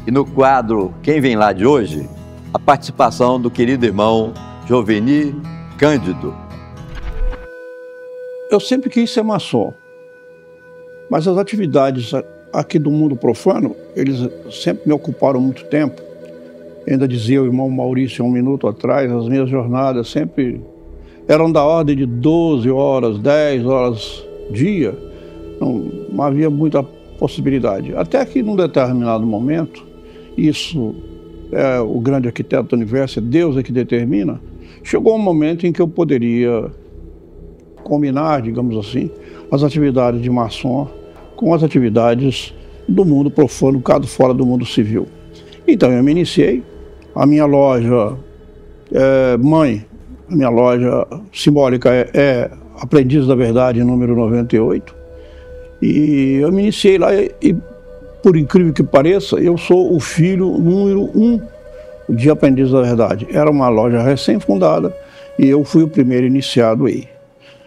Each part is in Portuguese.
E no quadro Quem Vem Lá de hoje, a participação do querido irmão Joveni Cândido. Eu sempre quis ser maçom, mas as atividades aqui do mundo profano, eles sempre me ocuparam muito tempo. Ainda dizia o irmão Maurício um minuto atrás, as minhas jornadas sempre eram da ordem de 12 horas, 10 horas dia. Não havia muita possibilidade. Até que num determinado momento, isso é o grande arquiteto do universo, é Deus é que determina, chegou um momento em que eu poderia combinar, digamos assim, as atividades de maçom com as atividades do mundo profano, caso fora do mundo civil. Então eu me iniciei, a minha loja mãe, a minha loja simbólica é Aprendiz da Verdade, número 98, e eu me iniciei lá e, por incrível que pareça, eu sou o filho número 1 de Aprendiz da Verdade. Era uma loja recém-fundada e eu fui o primeiro iniciado aí.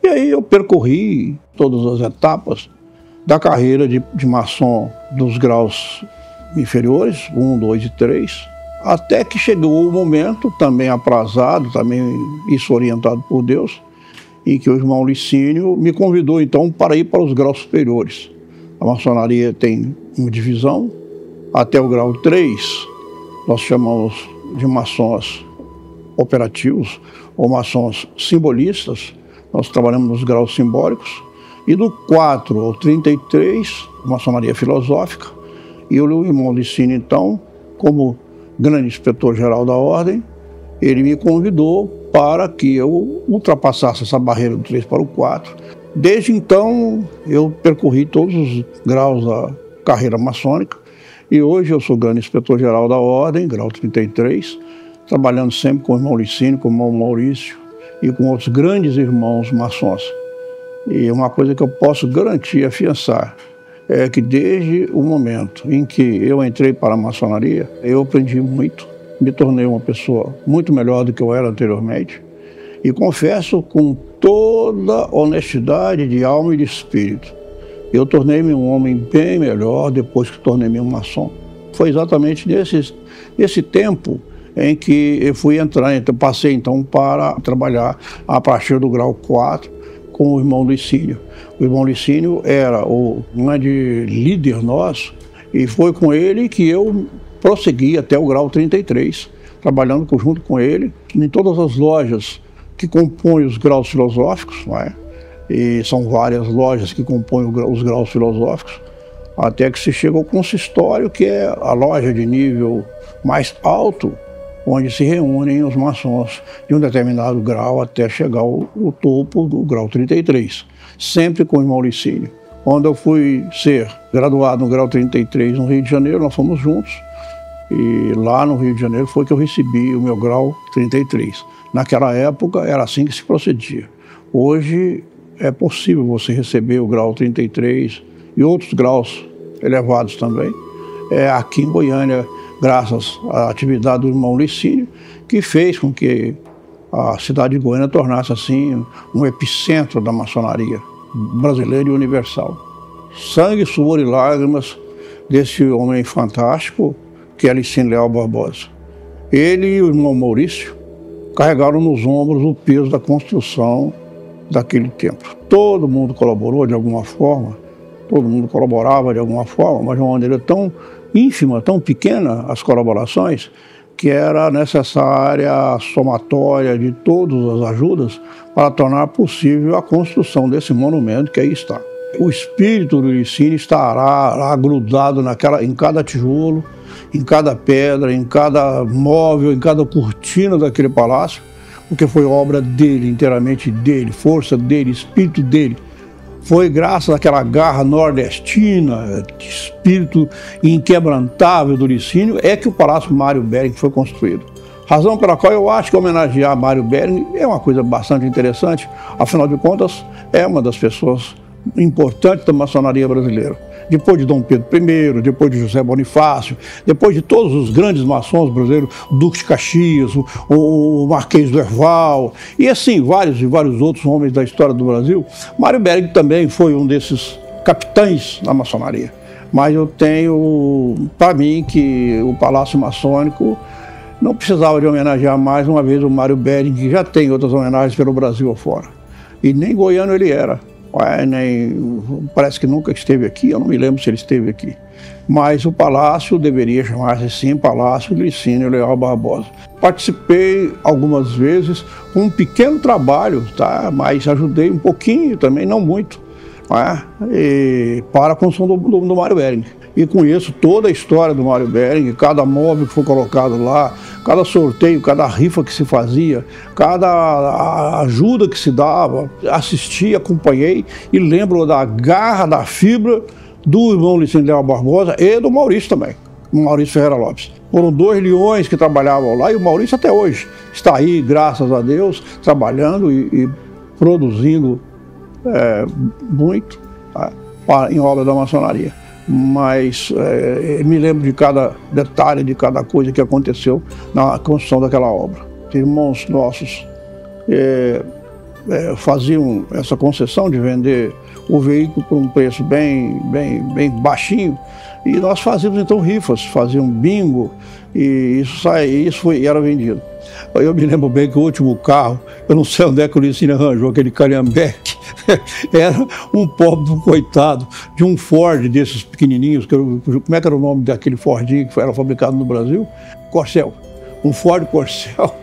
E aí eu percorri todas as etapas da carreira de maçom dos graus inferiores, 1, 2 e 3, até que chegou o momento, também aprazado, também isso orientado por Deus, em que o irmão Licínio me convidou então para ir para os graus superiores. A maçonaria tem uma divisão, até o grau 3, nós chamamos de maçons operativos ou maçons simbolistas, nós trabalhamos nos graus simbólicos, e do 4 ao 33, maçonaria filosófica, e o irmão Licínio, então, como grande inspetor-geral da ordem, ele me convidou para que eu ultrapassasse essa barreira do 3 para o 4. Desde então, eu percorri todos os graus da carreira maçônica, e hoje eu sou grande inspetor-geral da ordem, grau 33, trabalhando sempre com o irmão Licínio, com o irmão Maurício, e com outros grandes irmãos maçons. E uma coisa que eu posso garantir, afiançar, é que desde o momento em que eu entrei para a maçonaria, eu aprendi muito, me tornei uma pessoa muito melhor do que eu era anteriormente, e confesso com toda honestidade de alma e de espírito, eu tornei-me um homem bem melhor depois que tornei-me um maçom. Foi exatamente nesse tempo em que eu fui entrar, então, passei então para trabalhar a partir do grau 4 com o irmão Licínio. O irmão Licínio era o grande líder nosso e foi com ele que eu prossegui até o grau 33, trabalhando junto com ele em todas as lojas que compõem os graus filosóficos, não é? E são várias lojas que compõem os graus filosóficos, até que se chega ao consistório, que é a loja de nível mais alto, onde se reúnem os maçons de um determinado grau até chegar ao topo do grau 33, sempre com o irmão Licínio. Quando eu fui ser graduado no grau 33 no Rio de Janeiro, nós fomos juntos, e lá no Rio de Janeiro foi que eu recebi o meu grau 33. Naquela época era assim que se procedia. Hoje é possível você receber o grau 33 e outros graus elevados também, aqui em Goiânia, graças à atividade do irmão Licínio, que fez com que a cidade de Goiânia tornasse assim um epicentro da maçonaria brasileira e universal. Sangue, suor e lágrimas desse homem fantástico que é Licínio Leal Barbosa. Ele e o irmão Maurício carregaram nos ombros o peso da construção daquele tempo. Todo mundo colaborou de alguma forma, todo mundo colaborava de alguma forma, mas de uma maneira tão ínfima, tão pequena as colaborações, que era necessária a somatória de todas as ajudas para tornar possível a construção desse monumento que aí está. O espírito do Licínio estará grudado em cada tijolo, em cada pedra, em cada móvel, em cada cortina daquele palácio, porque foi obra dele, inteiramente dele, força dele, espírito dele. Foi graças àquela garra nordestina, espírito inquebrantável do Licínio, é que o Palácio Mário Behring foi construído. Razão pela qual eu acho que homenagear Mário Behring é uma coisa bastante interessante, afinal de contas, é uma das pessoas importantes da maçonaria brasileira. Depois de Dom Pedro I, depois de José Bonifácio, depois de todos os grandes maçons brasileiros, o Duque de Caxias, o Marquês do Herval, e assim, vários outros homens da história do Brasil, Mário Behring também foi um desses capitães da maçonaria. Mas eu tenho para mim que o Palácio Maçônico não precisava de homenagear mais uma vez o Mário Behring, que já tem outras homenagens pelo Brasil afora. E nem goiano ele era. Parece que nunca esteve aqui, eu não me lembro se ele esteve aqui. Mas o palácio deveria chamar-se sim Palácio Glicínio Leal Barbosa. Participei algumas vezes com um pequeno trabalho, tá? Mas ajudei um pouquinho também, não muito, para a construção do Mário Behring. E conheço toda a história do Mário Behring, cada móvel que foi colocado lá, cada sorteio, cada rifa que se fazia, cada ajuda que se dava. Assisti, acompanhei e lembro da garra, da fibra do irmão Glicínio Leal Barbosa e do Maurício também, o Maurício Ferreira Lopes. Foram 2 leões que trabalhavam lá e o Maurício até hoje está aí, graças a Deus, trabalhando e produzindo muito, tá, em obra da maçonaria. Mas me lembro de cada detalhe, de cada coisa que aconteceu na construção daquela obra. Irmãos nossos faziam essa concessão de vender o veículo por um preço bem baixinho, e nós fazíamos então rifas, fazíamos bingo, e isso era vendido. Eu me lembro bem que o último carro, eu não sei onde é que o Glicínio arranjou aquele Calhambeque, era um pobre coitado de um Ford desses pequenininhos, como é que era o nome daquele Fordinho que era fabricado no Brasil? Corcel, um Ford Corcel,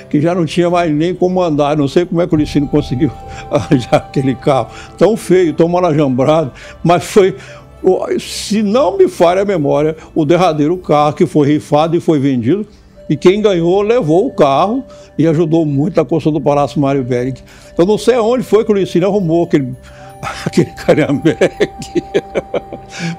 que já não tinha mais nem como andar. Não sei como é que o Glicínio conseguiu arranjar aquele carro tão feio, tão mal ajambrado, mas foi, se não me falha a memória, o derradeiro carro que foi rifado e foi vendido. E quem ganhou levou o carro e ajudou muito na construção do Palácio Mário Behring. Eu não sei aonde foi que o Glicínio arrumou aquele Calhambeque,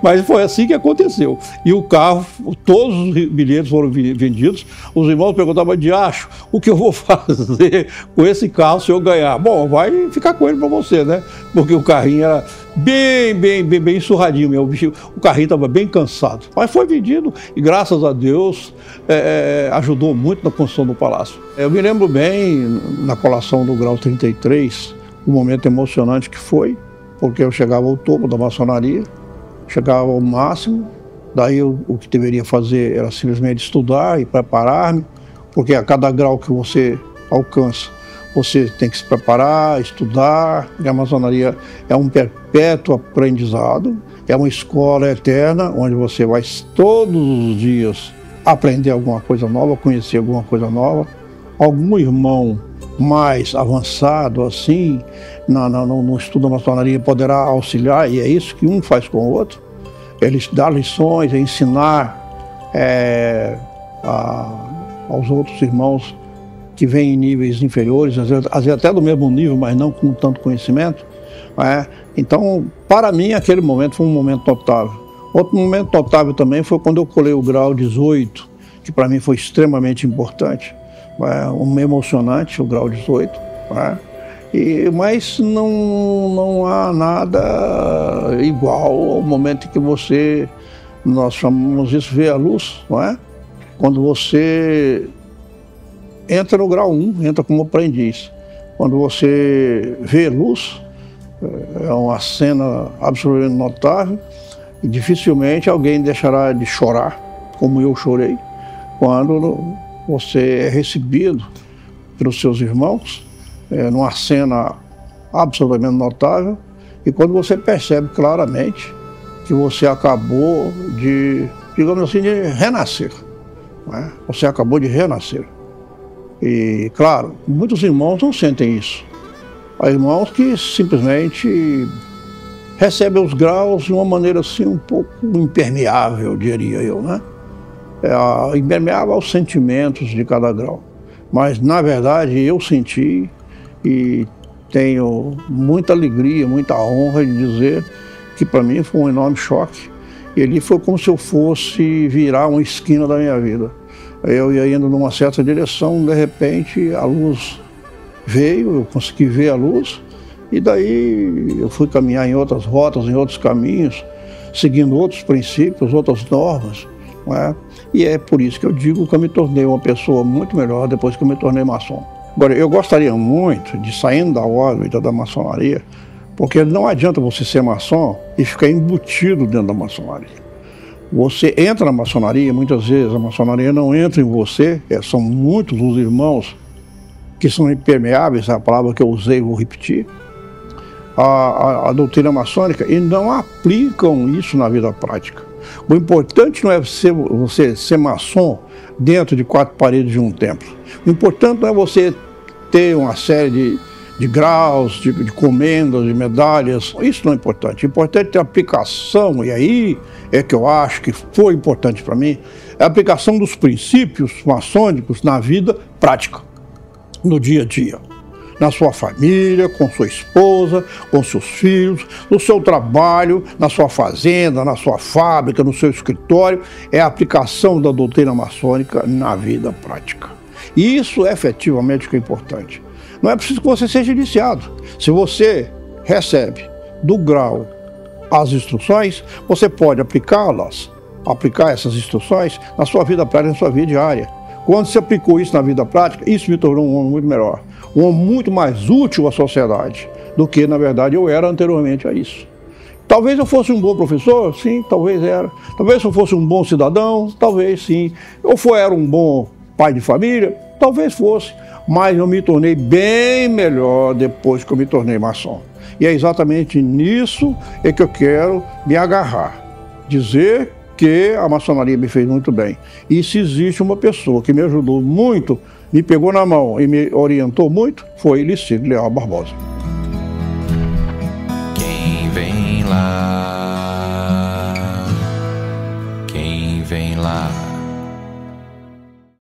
mas foi assim que aconteceu. E o carro, todos os bilhetes foram vendidos. Os irmãos perguntavam: Diacho, o que eu vou fazer com esse carro se eu ganhar? Bom, vai ficar com ele para você, né? Porque o carrinho era bem surradinho mesmo. O carrinho estava bem cansado. Mas foi vendido e, graças a Deus, ajudou muito na construção do palácio. Eu me lembro bem, na colação do grau 33, um momento emocionante que foi, porque eu chegava ao topo da maçonaria, chegava ao máximo, daí o que deveria fazer era simplesmente estudar e preparar-me, porque a cada grau que você alcança, você tem que se preparar, estudar, e a maçonaria é um perpétuo aprendizado, é uma escola eterna, onde você vai todos os dias aprender alguma coisa nova, conhecer alguma coisa nova. Algum irmão mais avançado, assim, no estudo da maçonaria poderá auxiliar, e é isso que um faz com o outro. Ele dá lições, ensinar aos outros irmãos que vêm em níveis inferiores, às vezes até do mesmo nível, mas não com tanto conhecimento. Então, para mim, aquele momento foi um momento notável. Outro momento notável também foi quando eu colei o grau 18, que para mim foi extremamente importante. Emocionante, o grau 18, mas não há nada igual ao momento em que nós chamamos isso ver a luz, quando você entra no grau 1, entra como aprendiz. Quando você vê luz, é uma cena absolutamente notável, e dificilmente alguém deixará de chorar, como eu chorei, quando você é recebido pelos seus irmãos, numa cena absolutamente notável, e quando você percebe claramente que você acabou de, digamos assim, de renascer. Você acabou de renascer. E, claro, muitos irmãos não sentem isso. Há irmãos que simplesmente recebem os graus de uma maneira assim um pouco impermeável, diria eu, impermeável aos sentimentos de cada grau. Mas, na verdade, eu senti e tenho muita alegria, muita honra de dizer que para mim foi um enorme choque. E ali foi como se eu fosse virar uma esquina da minha vida. Eu ia indo numa certa direção, de repente a luz veio, eu consegui ver a luz, e daí eu fui caminhar em outras rotas, em outros caminhos, seguindo outros princípios, outras normas. E é por isso que eu digo que eu me tornei uma pessoa muito melhor depois que eu me tornei maçom. Agora, eu gostaria muito de, saindo da órbita da maçonaria, Porque não adianta você ser maçom e ficar embutido dentro da maçonaria. Você entra na maçonaria, muitas vezes a maçonaria não entra em você, são muitos os irmãos que são impermeáveis, é a palavra que eu usei, vou repetir, a doutrina maçônica, e não aplicam isso na vida prática. O importante não é você ser maçom dentro de 4 paredes de um templo. O importante não é você ter uma série de graus, de comendas, de medalhas. Isso não é importante. O importante é ter aplicação, e aí é que eu acho que foi importante para mim, é a aplicação dos princípios maçônicos na vida prática, no dia a dia. Na sua família, com sua esposa, com seus filhos, no seu trabalho, na sua fazenda, na sua fábrica, no seu escritório, é a aplicação da doutrina maçônica na vida prática. E isso é efetivamente o que é importante. Não é preciso que você seja iniciado. Se você recebe do grau as instruções, você pode aplicá-las, aplicar essas instruções na sua vida prática, na sua vida diária. Quando você aplicou isso na vida prática, isso me tornou um homem muito melhor, um homem muito mais útil à sociedade do que, na verdade, eu era anteriormente a isso. Talvez eu fosse um bom professor, sim, talvez era. Talvez eu fosse um bom cidadão, talvez sim. Eu era um bom pai de família, talvez fosse. Mas eu me tornei bem melhor depois que eu me tornei maçom. E é exatamente nisso é que eu quero me agarrar. Dizer que a maçonaria me fez muito bem. E se existe uma pessoa que me ajudou muito, me pegou na mão e me orientou muito, foi Licínio Leal Barbosa. Quem vem lá